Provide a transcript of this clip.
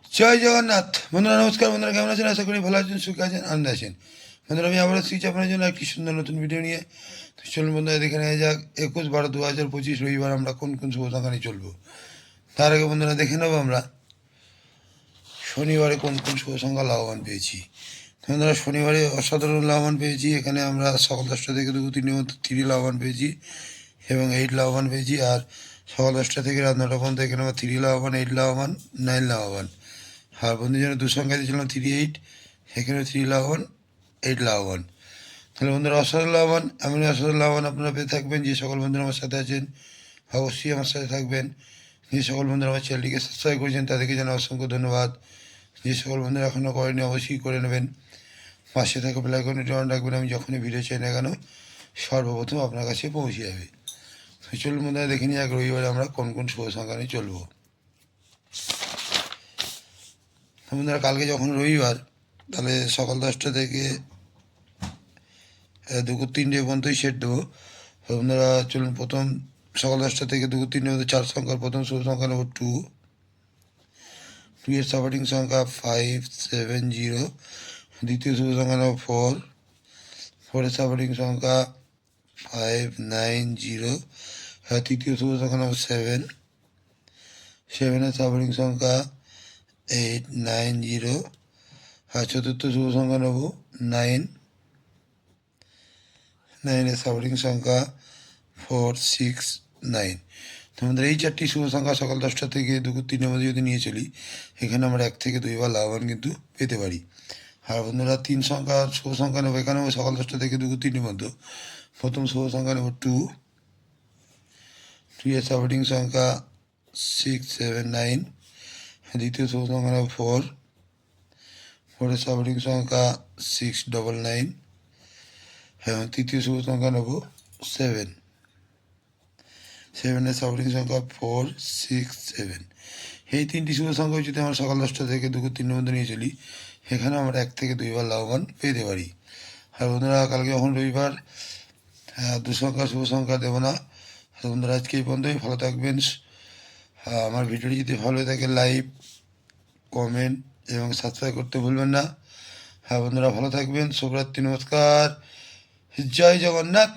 জয় জগন্নাথ। বন্ধুরা নমস্কার। বন্ধুরা কেমন আছেন? আশা করি ভালো আছেন, সুখে আছেন, আনন্দে আছেন। বন্ধুরা আমি আবারও শিখছি আপনার জন্য একটি সুন্দর নতুন ভিডিও নিয়ে। তো চলুন বন্ধুরা দেখে নেওয়া যাক 21/12/2025 রবিবার আমরা কোন কোন শুভ সংখ্যা নিয়ে চলবো। তার আগে বন্ধুরা দেখে নেবো আমরা শনিবারে কোন কোন শুভ সংখ্যা লাভবান পেয়েছি। বন্ধুরা শনিবারে অসাধারণ লাভবান পেয়েছি। এখানে আমরা সকাল 10টা থেকে দুপুর 3টের মধ্যে 3 লাভবান পেয়েছি এবং 8 লাভবান পেয়েছি। আর সকাল 10টা থেকে রাত 9টা পর্যন্ত এখানে আমরা 3 লাভবান, 8 লাভবান, 9 লাভবান। আর বন্ধুর জন্য সংখ্যা দিয়েছিলাম 3, 8, সেখানে 3 লাভবান, 8 লাভবান। তাহলে বন্ধুরা অসাধারণ লাভবান, এমনই অসাধারণ লাভবান আপনারা পেয়ে থাকবেন। যে সকল বন্ধুরা আমার সাথে আছেন অবশ্যই আমার সাথে থাকবেন। যে সকল বন্ধুরা আমার চ্যানেলটিকে সাবস্ক্রাইব করেছেন তাদেরকে জানাই অসংখ্য ধন্যবাদ। যে সকল বন্ধুরা এখনও করেনি অবশ্যই করে নেবেন। পাশে থাকা বেল আইকনটি অন রাখবেন। আমি যখনই ভিডিও চাই না কেন সর্বপ্রথম আপনার কাছে পৌঁছে যাবে। তো চলুন বন্ধুরা দেখে নিই এক রবিবারে আমরা কোন কোন শুভ সংখ্যা নিয়ে চলবো। বন্ধুরা কালকে যখন রবিবার, তাহলে সকাল 10টা থেকে দুপুর 3টে পর্যন্তই সেট দেবো। বন্ধুরা চলুন প্রথম সকাল 10টা থেকে দুপুর 3টে মধ্যে 4 সংখ্যার প্রথম শুভ সংখ্যা নেব 2। 2 এর সাপোর্টিং সংখ্যা 570। দ্বিতীয় শুভ সংখ্যা নেব 4। 4 এর সাপোর্টিং সংখ্যা 590। তৃতীয় শুভ সংখ্যা নেব 7। 7 এর সাপোর্টিং সংখ্যা 890। চতুর্থ শুভ সংখ্যা নেব 9। 9 এর সাপোর্টিং সংখ্যা 469। তো আমাদের এই 4টি শুভ সংখ্যা সকাল 10টা থেকে দুপুর 3টের মধ্যে যদি নিয়ে চলি, এখানে আমরা 1 থেকে 2 বার লাভবান কিন্তু পেতে পারি। আর বন্ধুরা 3 সংখ্যা শুভ সংখ্যা নেব, এখানেও সকাল 10টা থেকে দুপুর 3টের মধ্যে প্রথম শুভ সংখ্যা নেব 2। 2 এর সাপোর্টিং সংখ্যা 679। দ্বিতীয় শুভ সংখ্যা নেব 4। 4 এর সাপোর্টিং সংখ্যা 699 এবং তৃতীয় শুভ সংখ্যা নেব 7। 7 এর সাপোর্টিং সংখ্যা 467। এই 3টি শুভ সংখ্যা যদি আমরা সকাল 10টা থেকে দুপুর 3টের মধ্যে নিয়ে চলি, এখানে আমরা 1 থেকে 2 বার লাভবান পেতে পারি। আর বন্ধুরা কালকে যখন রবিবার 2 সংখ্যা শুভ সংখ্যা দেবো না। বন্ধুরা আজকে এই পর্যন্তই। ভালো থাকবেন। আমার ভিডিওটি যদি ভালো হয়ে থাকে লাইক, কমেন্ট এবং সাবস্ক্রাইব করতে ভুলবেন না। বন্ধুরা ভালো থাকবেন। শুভরাত্রি, নমস্কার, জয় জগন্নাথ।